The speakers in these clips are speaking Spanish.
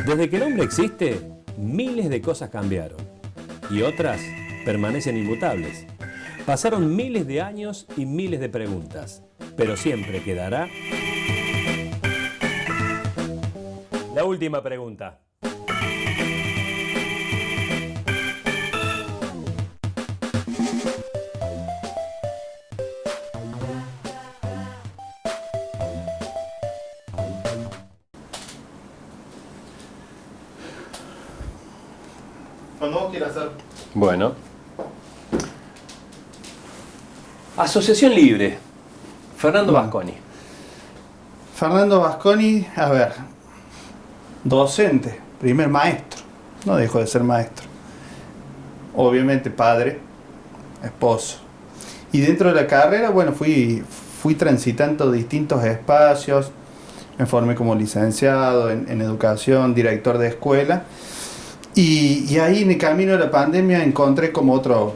Desde que el hombre existe, miles de cosas cambiaron y otras permanecen inmutables. Pasaron miles de años y miles de preguntas, pero siempre quedará la última pregunta. Cuando vos quieras hacer. Bueno. Asociación Libre. Fernando Vasconi. Fernando Vasconi, a ver, docente, primer maestro, no dejó de ser maestro. Obviamente padre, esposo. Y dentro de la carrera, bueno, fui transitando distintos espacios. Me formé como licenciado en educación, director de escuela. Y ahí en el camino de la pandemia encontré como otro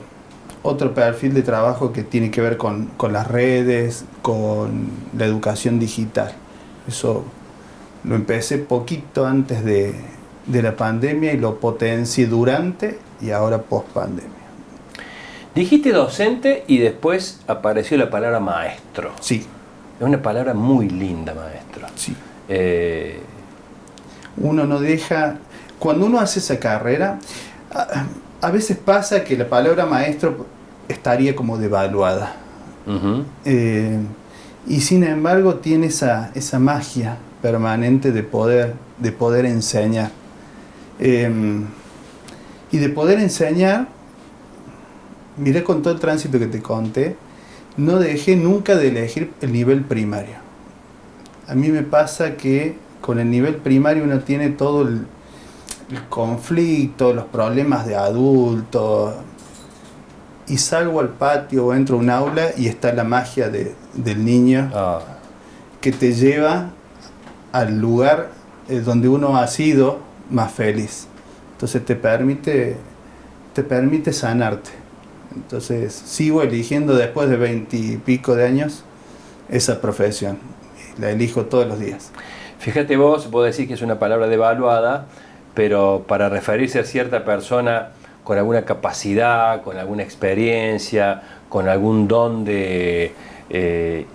perfil de trabajo que tiene que ver con las redes, con la educación digital. Eso lo empecé poquito antes de la pandemia y lo potencié durante y ahora post pandemia. Dijiste docente y después apareció la palabra maestro. Sí. Es una palabra muy linda, maestro. Sí. Uno no deja... Cuando uno hace esa carrera, a veces pasa que la palabra maestro estaría como devaluada. Uh-huh. Y sin embargo tiene esa magia permanente de poder enseñar. Y de poder enseñar, miré con todo el tránsito que te conté, no dejé nunca de elegir el nivel primario. A mí me pasa que con el nivel primario uno tiene todo el conflicto, los problemas de adultos, y salgo al patio o entro a un aula y está la magia del niño que te lleva al lugar donde uno ha sido más feliz. Entonces te permite sanarte. Entonces sigo eligiendo después de 20 y pico de años esa profesión. La elijo todos los días. Fíjate vos decís que es una palabra devaluada, pero para referirse a cierta persona con alguna capacidad, con alguna experiencia, con algún don de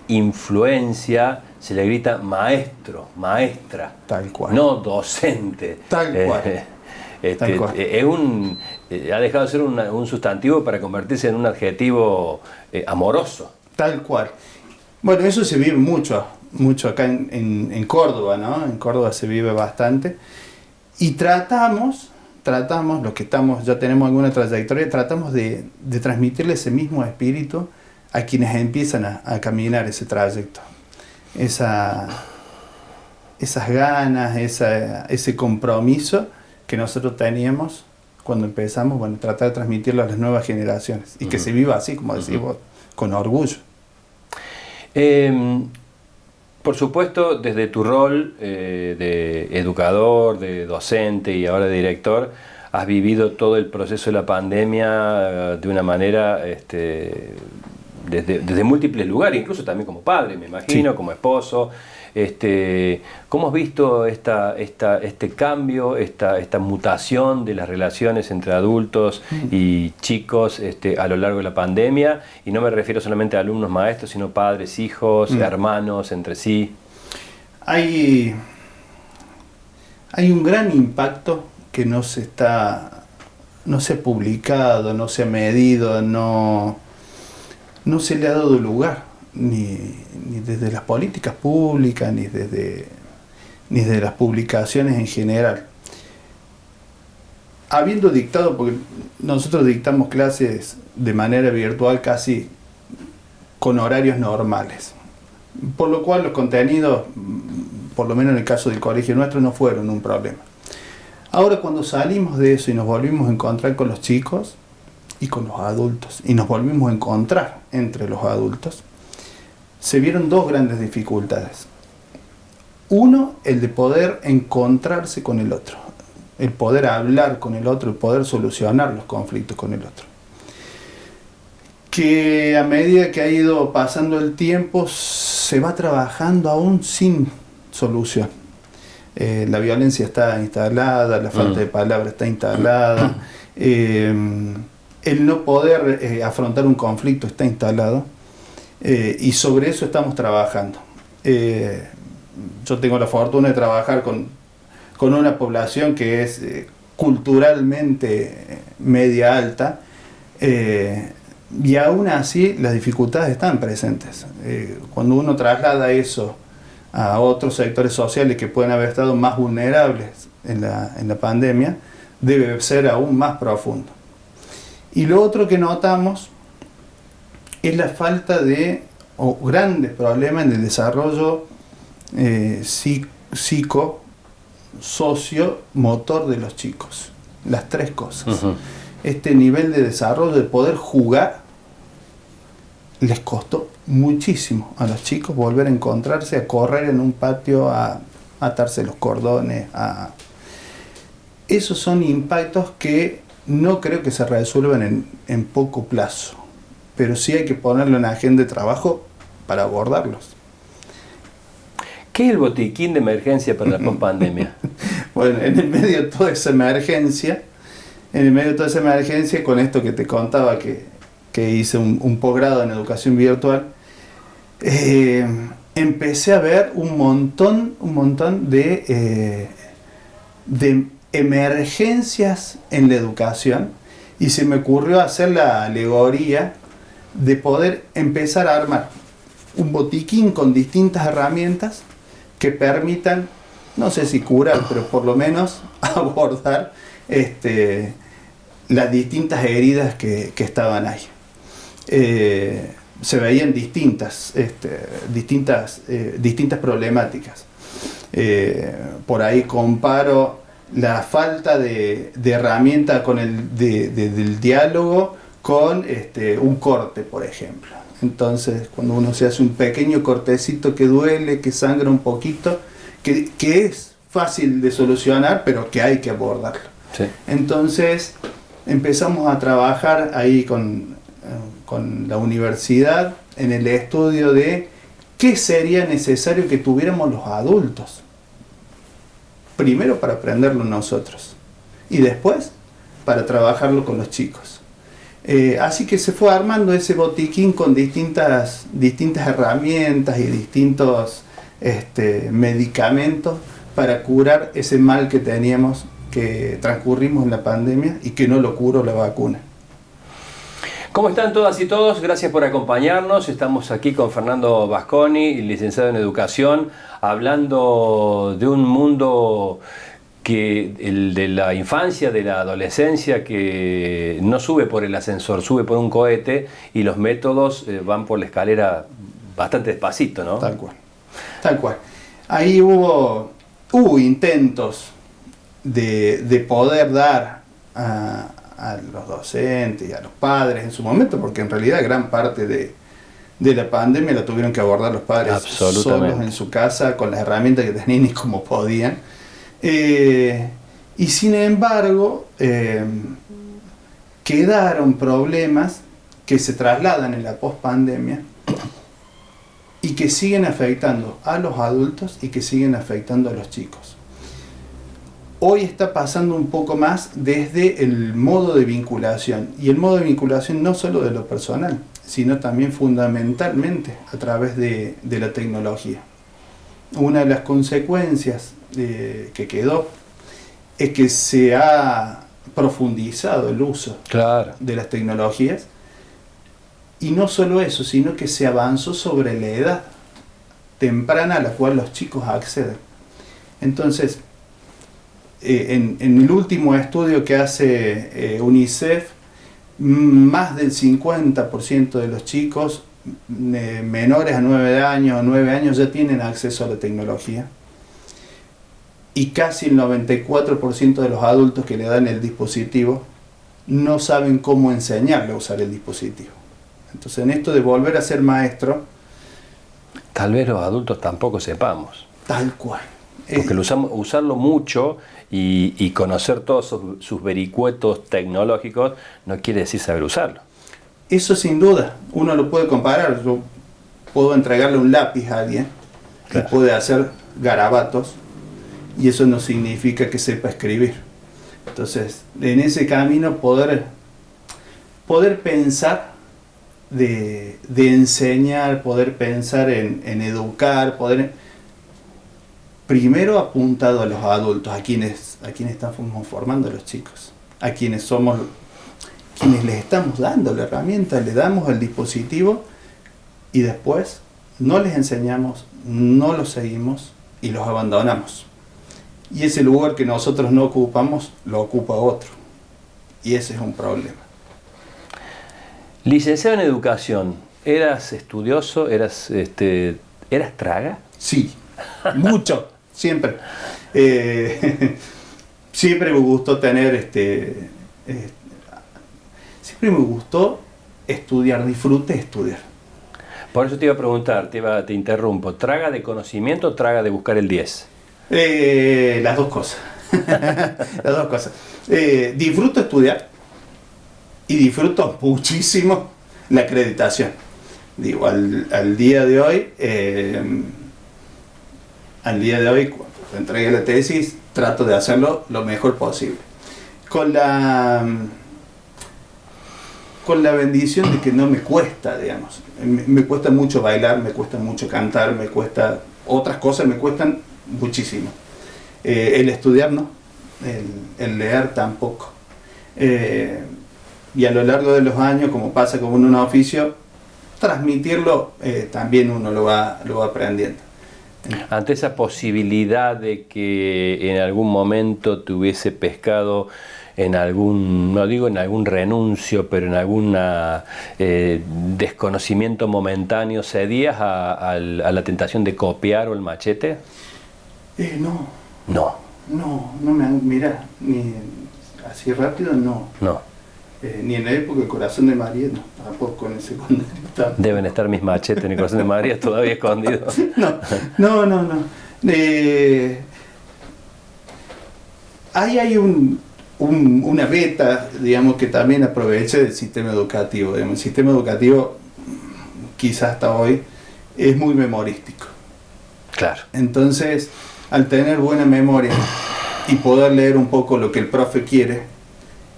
influencia, se le grita maestro, maestra. Tal cual. No docente. Tal cual. Tal cual. Ha dejado de ser un sustantivo para convertirse en un adjetivo amoroso. Tal cual. Bueno, eso se vive mucho acá en Córdoba, ¿no? En Córdoba se vive bastante. Y tratamos, los que ya tenemos alguna trayectoria, tratamos de transmitirle ese mismo espíritu a quienes empiezan a caminar ese trayecto. Esas ganas, ese compromiso que nosotros teníamos cuando empezamos, bueno, tratar de transmitirlo a las nuevas generaciones. Y que se viva así, como decís vos, con orgullo. Por supuesto, desde tu rol de educador, de docente y ahora de director, has vivido todo el proceso de la pandemia de una manera, desde múltiples lugares, incluso también como padre, me imagino, sí, como esposo. ¿Cómo has visto este cambio, esta mutación de las relaciones entre adultos y chicos a lo largo de la pandemia? Y no me refiero solamente a alumnos maestros, sino padres, hijos, hermanos, entre sí. Hay un gran impacto que no se ha publicado, no se ha medido, no se le ha dado lugar. Ni desde las políticas públicas, ni desde las publicaciones en general. Habiendo dictado, porque nosotros dictamos clases de manera virtual casi con horarios normales, por lo cual los contenidos, por lo menos en el caso del colegio nuestro, no fueron un problema. Ahora cuando salimos de eso y nos volvimos a encontrar con los chicos y con los adultos, y nos volvimos a encontrar entre los adultos, se vieron dos grandes dificultades. Uno, el de poder encontrarse con el otro, el poder hablar con el otro, el poder solucionar los conflictos con el otro. Que a medida que ha ido pasando el tiempo se va trabajando aún sin solución. La violencia está instalada, la falta de palabra está instalada, el no poder afrontar un conflicto está instalado, y sobre eso estamos trabajando. Yo tengo la fortuna de trabajar con una población que es culturalmente media alta, y aún así las dificultades están presentes. Cuando uno traslada eso a otros sectores sociales que pueden haber estado más vulnerables en la pandemia, debe ser aún más profundo. Y lo otro que notamos es la falta de, o grandes problemas en el desarrollo psico, socio, motor de los chicos. Las tres cosas. Este nivel de desarrollo, de poder jugar, les costó muchísimo a los chicos volver a encontrarse, a correr en un patio, a atarse los cordones. Esos son impactos que no creo que se resuelvan en poco plazo, pero sí hay que ponerlo en la agenda de trabajo para abordarlos. ¿Qué es el botiquín de emergencia para la pospandemia? Bueno, en el medio de toda esa emergencia, con esto que te contaba que hice un posgrado en educación virtual, empecé a ver un montón de emergencias en la educación, y se me ocurrió hacer la alegoría de poder empezar a armar un botiquín con distintas herramientas que permitan, no sé si curar, pero por lo menos abordar las distintas heridas que estaban ahí. Se veían distintas problemáticas. Por ahí comparo la falta de herramienta del diálogo con un corte, por ejemplo. Entonces, cuando uno se hace un pequeño cortecito que duele, que sangra un poquito, que es fácil de solucionar, pero que hay que abordarlo. Sí. Entonces, empezamos a trabajar ahí con la universidad en el estudio de qué sería necesario que tuviéramos los adultos. Primero para aprenderlo nosotros y después para trabajarlo con los chicos. Así que se fue armando ese botiquín con distintas herramientas y distintos medicamentos para curar ese mal que teníamos, que transcurrimos en la pandemia y que no lo curó la vacuna. ¿Cómo están todas y todos? Gracias por acompañarnos. Estamos aquí con Fernando Basconi, licenciado en Educación, hablando de un mundo el de la infancia, de la adolescencia, que no sube por el ascensor, sube por un cohete, y los métodos van por la escalera bastante despacito, ¿no? Tal cual. Ahí hubo intentos de poder dar a los docentes y a los padres en su momento, porque en realidad gran parte de la pandemia la tuvieron que abordar los padres solos en su casa, con las herramientas que tenían y como podían. Y sin embargo, quedaron problemas que se trasladan en la pospandemia y que siguen afectando a los adultos y que siguen afectando a los chicos. Hoy está pasando un poco más desde el modo de vinculación, y el modo de vinculación no solo de lo personal, sino también fundamentalmente a través de la tecnología. Una de las consecuencias que quedó es que se ha profundizado el uso de las tecnologías, y no solo eso, sino que se avanzó sobre la edad temprana a la cual los chicos acceden. Entonces, en el último estudio que hace UNICEF, más del 50% de los chicos menores a 9 años ya tienen acceso a la tecnología, y casi el 94% de los adultos que le dan el dispositivo no saben cómo enseñarle a usar el dispositivo. Entonces, en esto de volver a ser maestro, tal vez los adultos tampoco sepamos. Tal cual. Porque usarlo mucho y conocer todos sus vericuetos tecnológicos no quiere decir saber usarlo. Eso sin duda, uno lo puede comparar. Yo puedo entregarle un lápiz a alguien que puede hacer garabatos, y eso no significa que sepa escribir. Entonces, en ese camino poder pensar de enseñar, poder pensar en educar, primero apuntado a los adultos, a quienes estamos formando a los chicos, a quienes les estamos dando la herramienta, le damos el dispositivo y después no les enseñamos, no los seguimos y los abandonamos. Y ese lugar que nosotros no ocupamos, lo ocupa otro. Y ese es un problema. Licenciado en Educación, ¿eras estudioso? ¿Eras traga? Sí, mucho, siempre. Siempre me gustó tener, siempre me gustó estudiar, disfruté estudiar. Por eso te iba a preguntar, te interrumpo, ¿traga de conocimiento o traga de buscar el 10? Las dos cosas. Las dos cosas. Disfruto estudiar y disfruto muchísimo la acreditación. Digo, al día de hoy, cuando entregué la tesis, trato de hacerlo lo mejor posible. Con la bendición de que no me cuesta, digamos. Me cuesta mucho bailar, me cuesta mucho cantar, otras cosas me cuestan muchísimo. El estudiar no, el leer tampoco. Y a lo largo de los años, como pasa con un oficio, transmitirlo también uno lo va aprendiendo. Ante esa posibilidad de que en algún momento te hubiese pescado en algún, no digo en algún renuncio, pero en algún desconocimiento momentáneo, ¿cedías a la tentación de copiar o el machete? No. No. No mira, ni así rápido no. No. Ni en la época del Corazón de María, no, tampoco en el secundario. Tampoco. Deben estar mis machetes en el Corazón de María todavía escondidos. No. Ahí hay una beta, digamos, que también aproveché del sistema educativo. Digamos. El sistema educativo, quizás hasta hoy, es muy memorístico. Claro. Entonces, al tener buena memoria y poder leer un poco lo que el profe quiere,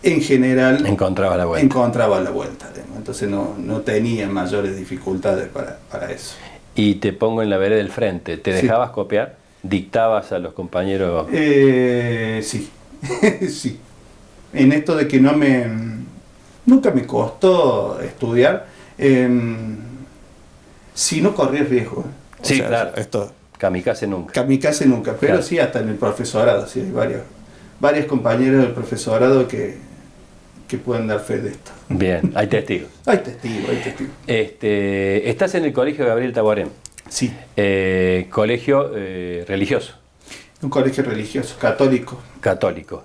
en general encontraba la vuelta. Entonces no tenía mayores dificultades para eso. Y te pongo en la vereda del frente, ¿te dejabas copiar? ¿Dictabas a los compañeros? Sí. Sí. En esto de que nunca me costó estudiar, si no corría riesgo. Sí, claro. Kamikaze nunca, pero claro. Sí, hasta en el profesorado, sí, hay varios compañeros del profesorado que pueden dar fe de esto. Bien, hay testigos. Hay testigos. Estás en el colegio Gabriel Taboarem. Sí. Colegio religioso. Un colegio religioso, católico. Católico.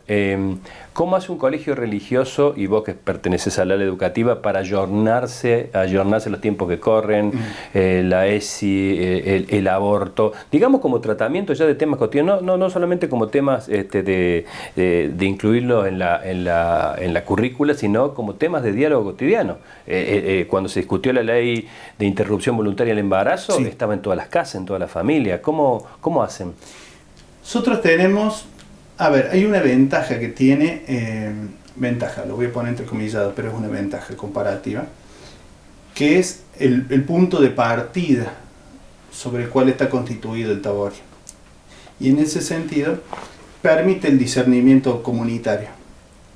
¿Cómo hace un colegio religioso, y vos que perteneces al área educativa, para ayornarse los tiempos que corren, la ESI, el aborto, digamos como tratamiento ya de temas cotidianos, no solamente como temas de incluirlo en la currícula, sino como temas de diálogo cotidiano? Cuando se discutió la ley de interrupción voluntaria del embarazo, sí, estaba en todas las casas, en toda la familia. ¿Cómo hacen? Nosotros tenemos, hay una ventaja que tiene, lo voy a poner entrecomillado, pero es una ventaja comparativa, que es el punto de partida sobre el cual está constituido el Taborio. Y en ese sentido, permite el discernimiento comunitario.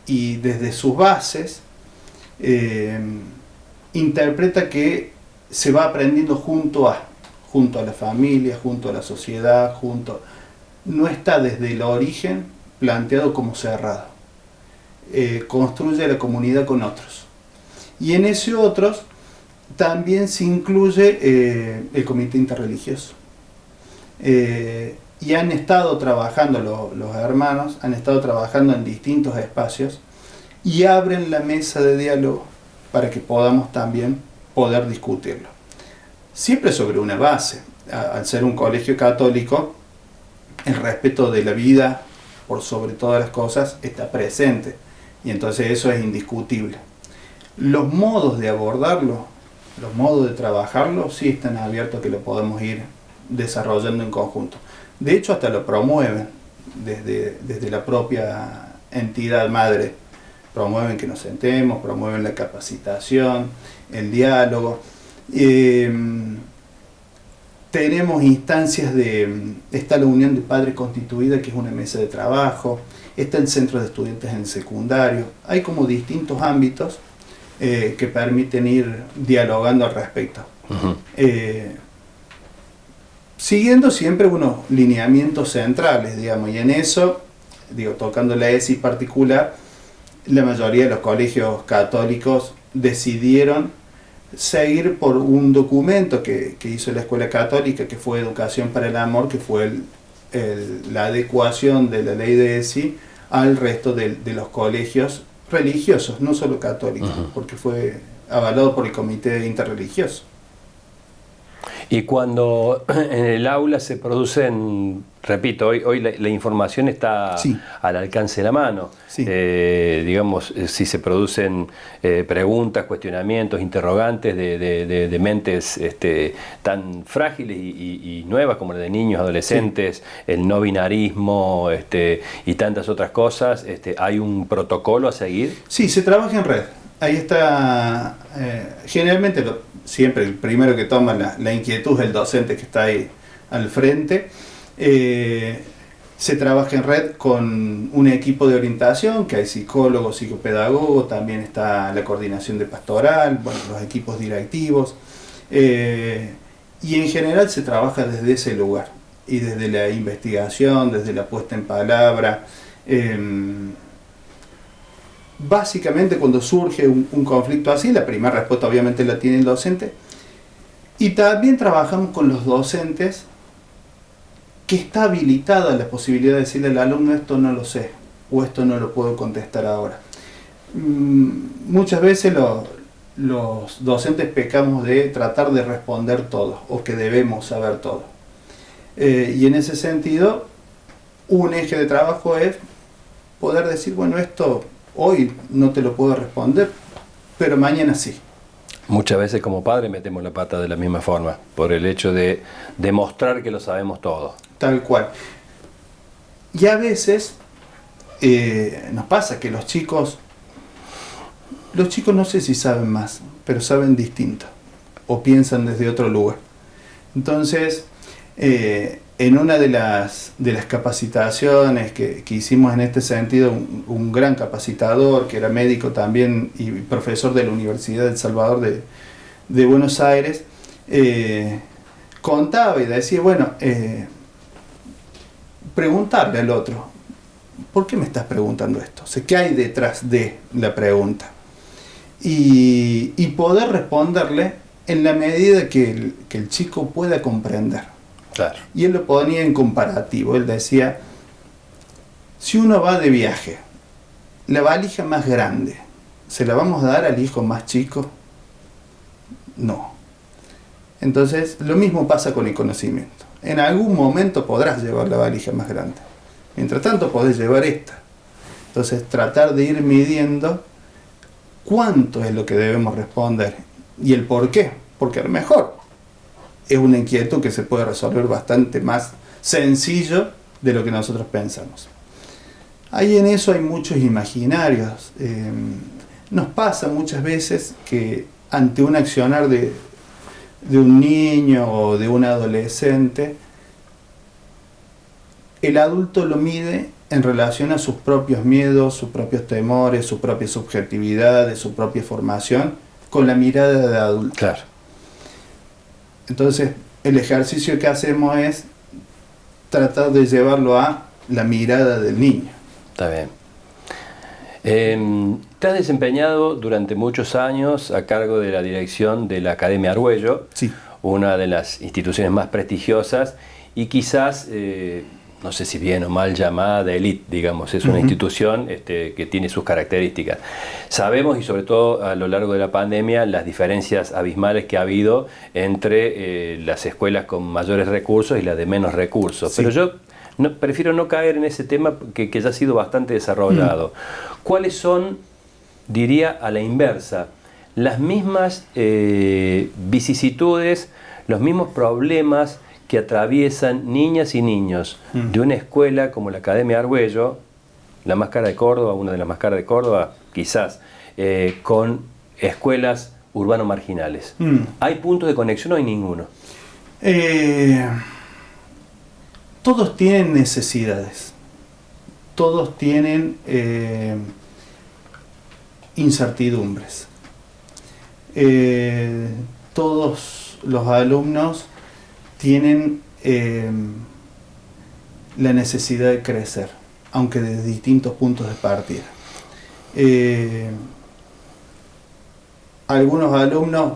Y desde sus bases, interpreta que se va aprendiendo junto a la familia, junto a la sociedad, no está desde el origen planteado como cerrado. Construye la comunidad con otros. Y en ese otros también se incluye el comité interreligioso. Y han estado trabajando, los hermanos, han estado trabajando en distintos espacios y abren la mesa de diálogo para que podamos también poder discutirlo. Siempre sobre una base. Al ser un colegio católico, el respeto de la vida, por sobre todas las cosas, está presente. Y entonces eso es indiscutible. Los modos de abordarlo, los modos de trabajarlo, sí están abiertos, que lo podemos ir desarrollando en conjunto. De hecho, hasta lo promueven. desde la propia entidad madre. Promueven que nos sentemos, promueven la capacitación, el diálogo. Tenemos instancias está la Unión de Padres Constituida, que es una mesa de trabajo, está el Centro de Estudiantes en secundario. Hay como distintos ámbitos que permiten ir dialogando al respecto. Uh-huh. Siguiendo siempre unos lineamientos centrales, digamos, y en eso, tocando la ESI particular, la mayoría de los colegios católicos decidieron seguir por un documento que hizo la Escuela Católica, que fue Educación para el Amor, que fue la adecuación de la ley de ESI al resto de los colegios religiosos, no solo católicos, uh-huh, porque fue avalado por el Comité Interreligioso. Y cuando en el aula se producen, repito, hoy la información está sí al alcance de la mano. Sí. Digamos, si se producen preguntas, cuestionamientos, interrogantes de mentes tan frágiles y nuevas como la de niños, adolescentes, sí, el no binarismo y tantas otras cosas, ¿hay un protocolo a seguir? Sí, se trabaja en red. Ahí está, generalmente siempre el primero que toma la inquietud es el docente que está ahí al frente. Se trabaja en red con un equipo de orientación, que hay psicólogos, psicopedagogos, también está la coordinación de pastoral, bueno, los equipos directivos, y en general se trabaja desde ese lugar, y desde la investigación, desde la puesta en palabra. Básicamente cuando surge un conflicto así, la primera respuesta obviamente la tiene el docente, y también trabajamos con los docentes, que está habilitada la posibilidad de decirle al alumno esto no lo sé, o esto no lo puedo contestar ahora. Muchas veces los docentes pecamos de tratar de responder todo, o que debemos saber todo. Y en ese sentido, un eje de trabajo es poder decir, bueno, esto hoy no te lo puedo responder, pero mañana sí. Muchas veces como padre metemos la pata de la misma forma, por el hecho de demostrar que lo sabemos todo. Tal cual. Y a veces nos pasa que los chicos no sé si saben más, pero saben distinto, o piensan desde otro lugar. Entonces, en una de las capacitaciones que hicimos en este sentido, un gran capacitador que era médico también y profesor de la Universidad de El Salvador de Buenos Aires, contaba y decía, bueno, preguntarle al otro, ¿por qué me estás preguntando esto? O sea, ¿qué hay detrás de la pregunta? Y poder responderle en la medida que el chico pueda comprender. Claro. Y él lo ponía en comparativo. Él decía, si uno va de viaje, la valija más grande, ¿se la vamos a dar al hijo más chico? No. Entonces, lo mismo pasa con el conocimiento. En algún momento podrás llevar la valija más grande. Mientras tanto, podés llevar esta. Entonces, tratar de ir midiendo cuánto es lo que debemos responder y el por qué. Porque a lo mejor es una inquietud que se puede resolver bastante más sencillo de lo que nosotros pensamos. Ahí en eso hay muchos imaginarios. Nos pasa muchas veces que ante un accionar de un niño o de un adolescente, el adulto lo mide en relación a sus propios miedos, sus propios temores, su propia subjetividad, su propia formación, con la mirada de adulto. Claro. Entonces, el ejercicio que hacemos es tratar de llevarlo a la mirada del niño. Está bien. Te has desempeñado durante muchos años a cargo de la dirección de la Academia Argüello, sí, una de las instituciones más prestigiosas y quizás, no sé si bien o mal llamada, de élite, digamos, es una institución que tiene sus características. Sabemos, y sobre todo a lo largo de la pandemia, las diferencias abismales que ha habido entre las escuelas con mayores recursos y las de menos recursos. Sí. Pero yo prefiero no caer en ese tema que ya ha sido bastante desarrollado. ¿Cuáles son, diría a la inversa, las mismas vicisitudes, los mismos problemas que atraviesan niñas y niños de una escuela como la Academia Argüello, la más cara de Córdoba, una de las más caras de Córdoba, quizás, con escuelas urbano-marginales. ¿Hay puntos de conexión o hay ninguno? Todos tienen necesidades, todos tienen incertidumbres. Todos los alumnos tienen la necesidad de crecer, aunque desde distintos puntos de partida. Algunos alumnos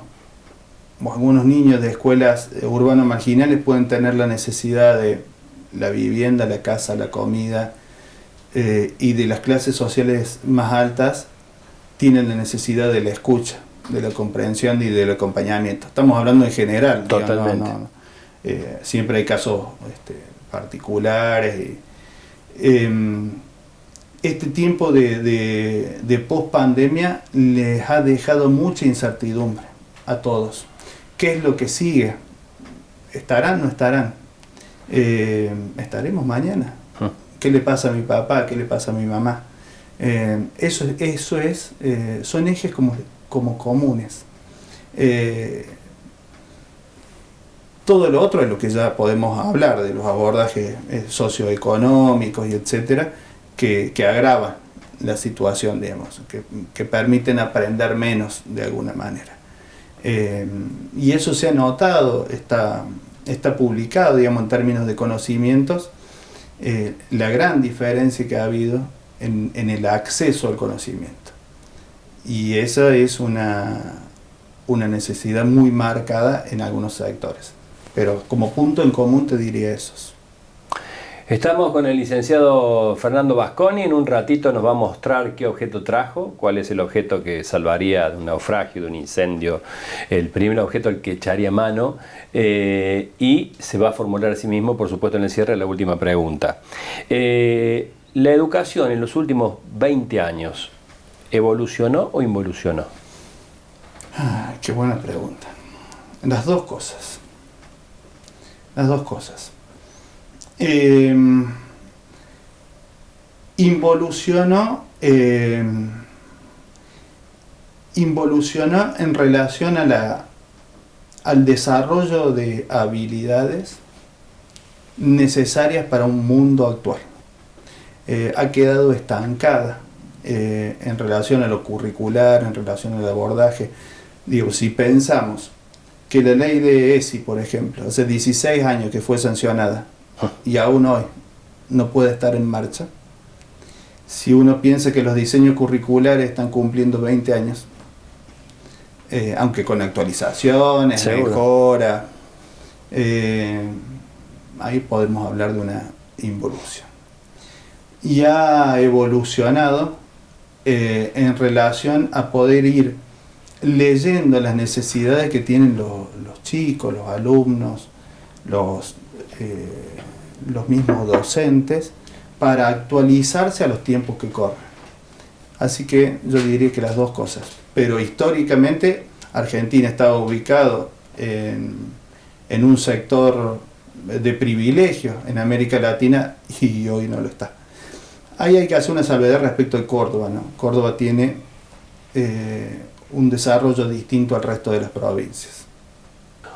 o algunos niños de escuelas urbanas marginales pueden tener la necesidad de la vivienda, la casa, la comida, y de las clases sociales más altas tienen la necesidad de la escucha, de la comprensión y del acompañamiento. Estamos hablando en general. Totalmente. Digamos, siempre hay casos particulares. Este tiempo de post-pandemia les ha dejado mucha incertidumbre a todos. ¿Qué es lo que sigue? ¿Estarán o no estarán? ¿Estaremos mañana? ¿Qué le pasa a mi papá? ¿Qué le pasa a mi mamá? Son ejes como comunes. Todo lo otro es lo que ya podemos hablar, de los abordajes socioeconómicos y etcétera, que agravan la situación, digamos, que permiten aprender menos de alguna manera. Y eso se ha notado, está publicado, digamos, en términos de conocimientos, la gran diferencia que ha habido en el acceso al conocimiento. Y esa es una necesidad muy marcada en algunos sectores. Pero como punto en común te diría esos. Estamos con el licenciado Fernando Basconi. En un ratito nos va a mostrar qué objeto trajo, cuál es el objeto que salvaría de un naufragio, de un incendio, el primer objeto al que echaría mano, y se va a formular a sí mismo, por supuesto, en el cierre la última pregunta. ¿La educación en los últimos 20 años evolucionó o involucionó? Qué buena pregunta. Las dos cosas. Las dos cosas. Involucionó en relación al desarrollo de habilidades necesarias para un mundo actual. Ha quedado estancada en relación a lo curricular, en relación al abordaje. Digo, si pensamos que la ley de ESI, por ejemplo, hace 16 años que fue sancionada y aún hoy no puede estar en marcha, si uno piensa que los diseños curriculares están cumpliendo 20 años, aunque con actualizaciones, seguro, mejora, ahí podemos hablar de una involución. Y ha evolucionado en relación a poder ir leyendo las necesidades que tienen los chicos, los alumnos, los mismos docentes, para actualizarse a los tiempos que corren. Así que yo diría que las dos cosas. Pero históricamente Argentina estaba ubicado en un sector de privilegio en América Latina y hoy no lo está. Ahí hay que hacer una salvedad respecto de Córdoba, ¿no? Córdoba tiene un desarrollo distinto al resto de las provincias.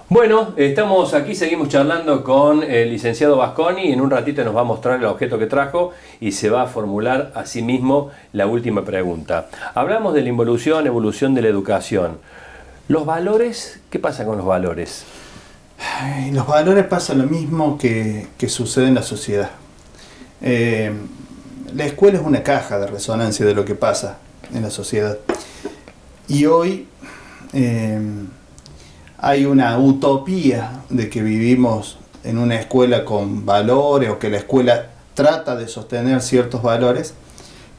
Bueno, estamos aquí, seguimos charlando con el licenciado Basconi y en un ratito nos va a mostrar el objeto que trajo y se va a formular a sí mismo la última pregunta. Hablamos de la involución, evolución de la educación. ¿Los valores? ¿Qué pasa con los valores? Los valores pasa lo mismo que sucede en la sociedad. La escuela es una caja de resonancia de lo que pasa en la sociedad. Y hoy hay una utopía de que vivimos en una escuela con valores o que la escuela trata de sostener ciertos valores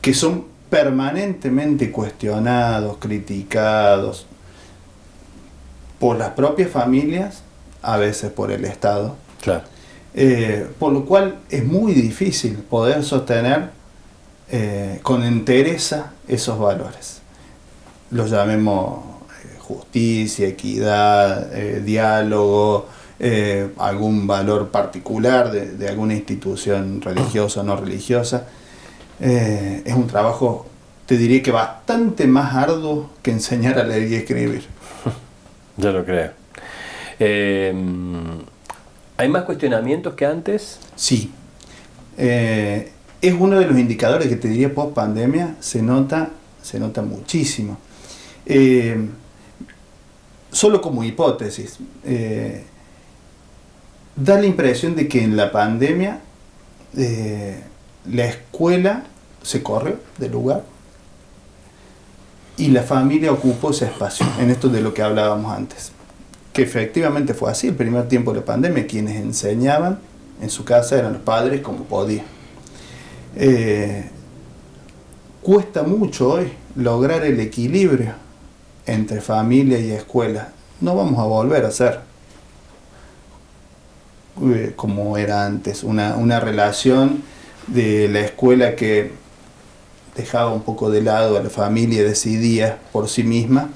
que son permanentemente cuestionados, criticados por las propias familias, a veces por el Estado. Claro. Por lo cual es muy difícil poder sostener con entereza esos valores. Los llamemos justicia, equidad, diálogo, algún valor particular de alguna institución religiosa o no religiosa. Es un trabajo, te diría que bastante más arduo que enseñar a leer y escribir. Yo lo creo. ¿Hay más cuestionamientos que antes? Sí. Es uno de los indicadores que te diría post pandemia, se nota muchísimo. Solo como hipótesis, da la impresión de que en la pandemia la escuela se corrió del lugar y la familia ocupó ese espacio, en esto de lo que hablábamos antes. Que efectivamente fue así, el primer tiempo de la pandemia, quienes enseñaban en su casa eran los padres como podían. Cuesta mucho hoy lograr el equilibrio entre familia y escuela. No vamos a volver a ser como era antes, una relación de la escuela que dejaba un poco de lado a la familia y decidía por sí misma.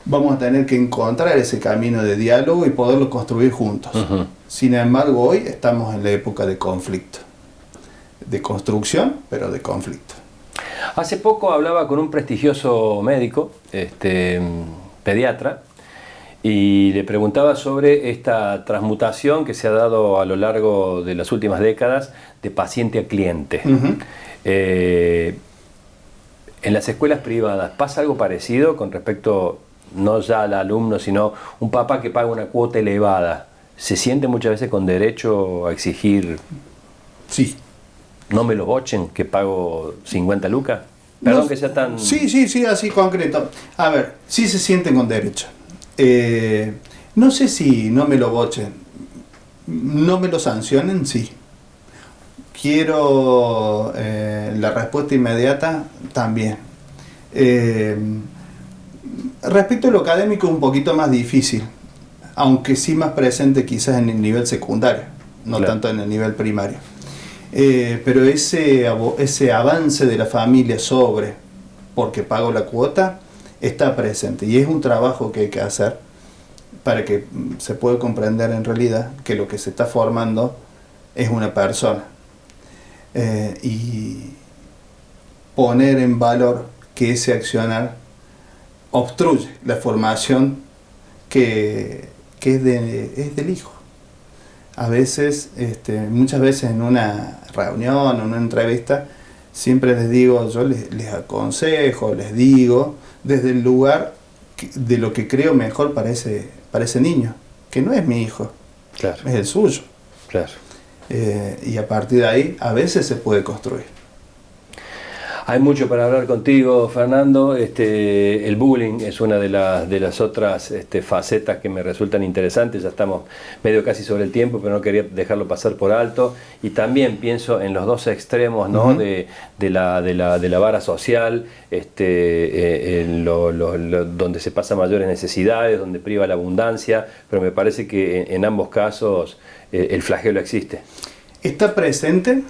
Vamos a tener que encontrar ese camino de diálogo y poderlo construir juntos. Uh-huh. Sin embargo, hoy estamos en la época de conflicto. De construcción, pero de conflicto. Hace poco hablaba con un prestigioso médico, pediatra, y le preguntaba sobre esta transmutación que se ha dado a lo largo de las últimas décadas de paciente a cliente. Uh-huh. En las escuelas privadas, ¿pasa algo parecido con respecto, no ya al alumno, sino un papá que paga una cuota elevada? ¿Se siente muchas veces con derecho a exigir? Sí. ¿No me lo bochen que pago 50 lucas? Perdón no, que sea tan... Sí, así concreto. A ver, sí se sienten con derecho. No sé si no me lo bochen. No me lo sancionen, sí. Quiero la respuesta inmediata, también. Respecto a lo académico, un poquito más difícil. Aunque sí más presente quizás en el nivel secundario, no claro. Tanto en el nivel primario. Pero ese avance de la familia sobre porque pago la cuota está presente y es un trabajo que hay que hacer para que se pueda comprender en realidad que lo que se está formando es una persona y poner en valor que ese accionar obstruye la formación que es del hijo. A veces, muchas veces en una reunión o en una entrevista, siempre les digo, yo les aconsejo, les digo, desde el lugar de lo que creo mejor para ese niño, que no es mi hijo, claro. Es el suyo. Claro. Y a partir de ahí, a veces se puede construir. Hay mucho para hablar contigo, Fernando. El bullying es una de las otras facetas que me resultan interesantes. Ya estamos medio casi sobre el tiempo, pero no quería dejarlo pasar por alto. Y también pienso en los dos extremos, ¿no? Uh-huh. de la vara social, donde se pasa mayores necesidades, donde priva la abundancia. Pero me parece que en ambos casos el flagelo existe. Está presente.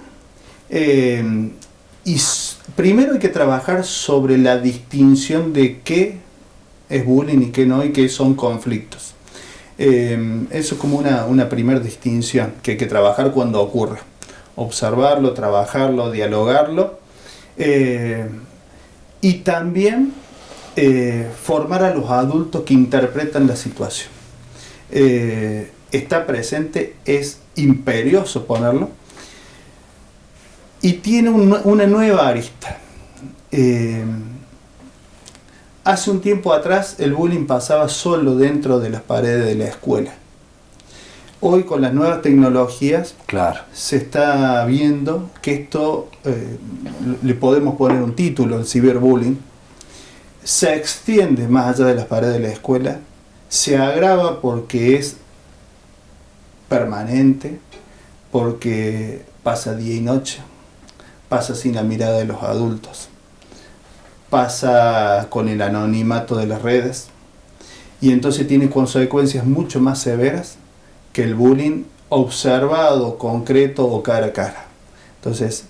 Y primero hay que trabajar sobre la distinción de qué es bullying y qué no, y qué son conflictos. Eso es como una primera distinción que hay que trabajar cuando ocurre. Observarlo, trabajarlo, dialogarlo. Y también formar a los adultos que interpretan la situación. Está presente, es imperioso ponerlo. Y tiene una nueva arista. Hace un tiempo atrás el bullying pasaba solo dentro de las paredes de la escuela. Hoy con las nuevas tecnologías claro. Se está viendo que esto, le podemos poner un título, el ciberbullying, se extiende más allá de las paredes de la escuela, se agrava porque es permanente, porque pasa día y noche. Pasa sin la mirada de los adultos, pasa con el anonimato de las redes y entonces tiene consecuencias mucho más severas que el bullying observado, concreto o cara a cara. Entonces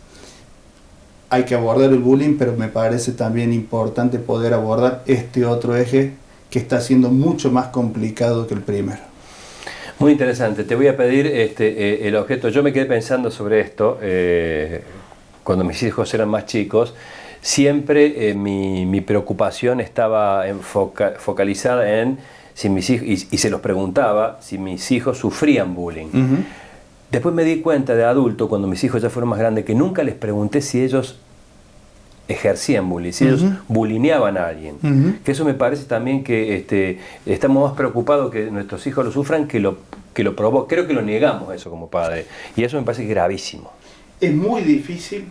hay que abordar el bullying, pero me parece también importante poder abordar este otro eje que está siendo mucho más complicado que el primero. Muy interesante. Te voy a pedir el objeto. Yo me quedé pensando sobre esto cuando mis hijos eran más chicos. Siempre mi preocupación estaba focalizada en si mis hijos, y se los preguntaba si mis hijos sufrían bullying. Uh-huh. Después me di cuenta de adulto, cuando mis hijos ya fueron más grandes, que nunca les pregunté si ellos ejercían bullying, si ellos bulineaban a alguien. Uh-huh. Que eso me parece también que estamos más preocupados que nuestros hijos lo sufran que lo provocan. Creo que lo negamos eso como padre. Y eso me parece que es gravísimo. Es muy difícil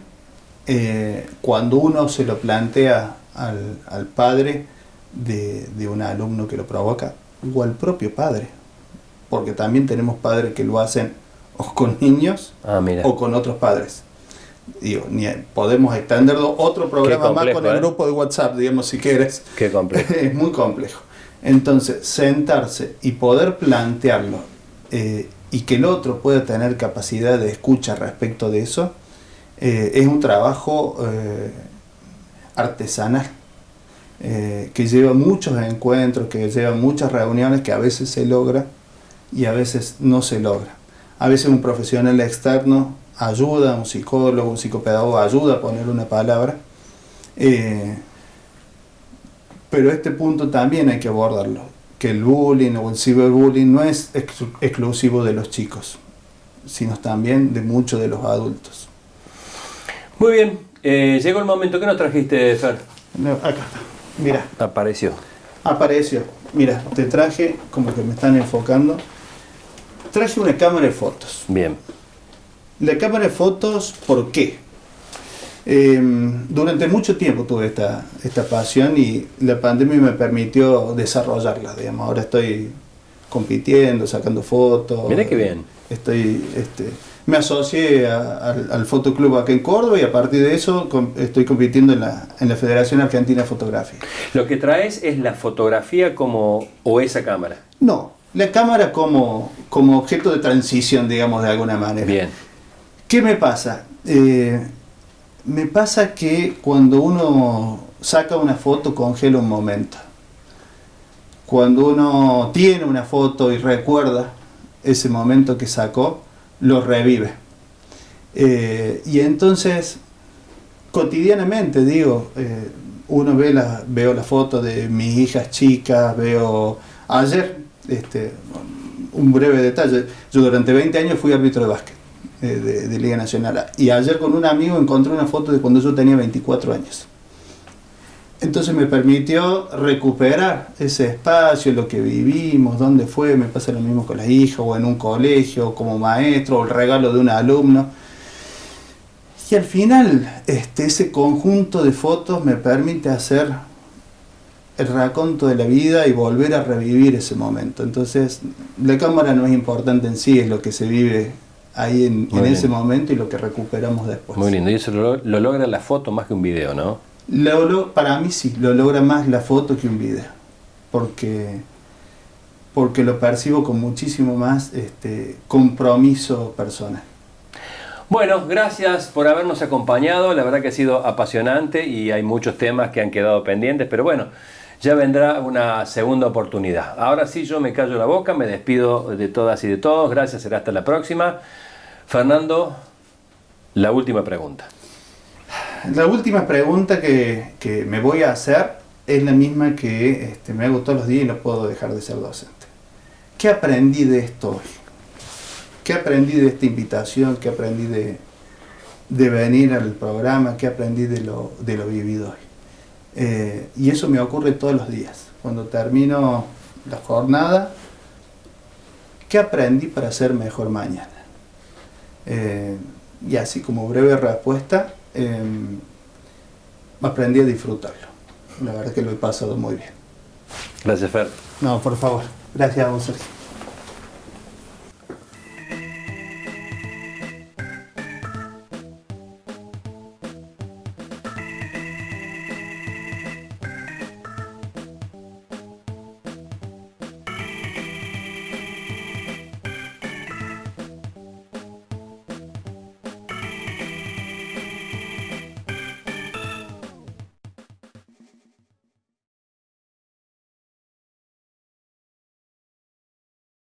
cuando uno se lo plantea al padre de un alumno que lo provoca, o al propio padre. Porque también tenemos padres que lo hacen o con niños o con otros padres. Digo, podemos extenderlo otro programa más con el grupo de WhatsApp, digamos, si quieres. Qué complejo. Es muy complejo. Entonces, sentarse y poder plantearlo y que el otro pueda tener capacidad de escucha respecto de eso, es un trabajo artesanal, que lleva muchos encuentros, que lleva muchas reuniones, que a veces se logra y a veces no se logra. A veces un profesional externo ayuda, un psicólogo, un psicopedagogo ayuda a poner una palabra, pero este punto también hay que abordarlo, que el bullying o el ciberbullying no es exclusivo de los chicos, sino también de muchos de los adultos. Muy bien, llegó el momento. ¿Qué nos trajiste, Fer? Acá está, mira. Apareció. Mira, te traje, como que me están enfocando, traje una cámara de fotos. Bien. La cámara de fotos, ¿por qué? Durante mucho tiempo tuve esta pasión y la pandemia me permitió desarrollarla, digamos. Ahora estoy compitiendo, sacando fotos. Mirá qué bien. Me asocié al fotoclub acá en Córdoba y a partir de eso estoy compitiendo en la Federación Argentina de Fotografía. ¿Lo que traes es la fotografía o esa cámara? No, la cámara como objeto de transición, digamos, de alguna manera. Bien. ¿Qué me pasa? Me pasa que cuando uno saca una foto congela un momento. Cuando uno tiene una foto y recuerda ese momento que sacó, lo revive. Y entonces, cotidianamente, digo, uno veo la foto de mis hijas chicas, veo ayer, un breve detalle, yo durante 20 años fui árbitro de básquet. De Liga Nacional, y ayer con un amigo encontré una foto de cuando yo tenía 24 años. Entonces me permitió recuperar ese espacio, lo que vivimos, dónde fue. Me pasa lo mismo con las hijas, o en un colegio, como maestro, o el regalo de un alumno. Y al final, ese conjunto de fotos me permite hacer el raconto de la vida y volver a revivir ese momento. Entonces, la cámara no es importante en sí, es lo que se vive ahí en ese momento y lo que recuperamos después. Muy lindo. Y eso lo logra la foto más que un video, ¿no? Para mí sí, lo logra más la foto que un video. Porque lo percibo con muchísimo más compromiso personal. Bueno, gracias por habernos acompañado. La verdad que ha sido apasionante y hay muchos temas que han quedado pendientes, pero bueno, ya vendrá una segunda oportunidad. Ahora sí, yo me callo la boca, me despido de todas y de todos. Gracias, será hasta la próxima. Fernando, la última pregunta. La última pregunta que me voy a hacer es la misma que me hago todos los días y no puedo dejar de ser docente. ¿Qué aprendí de esto hoy? ¿Qué aprendí de esta invitación? ¿Qué aprendí de venir al programa? ¿Qué aprendí de lo vivido hoy? Y eso me ocurre todos los días. Cuando termino la jornada, ¿qué aprendí para ser mejor mañana? Y así como breve respuesta, aprendí a disfrutarlo. La verdad que lo he pasado muy bien. Gracias, Fer. No, por favor. Gracias a vos, Sergio.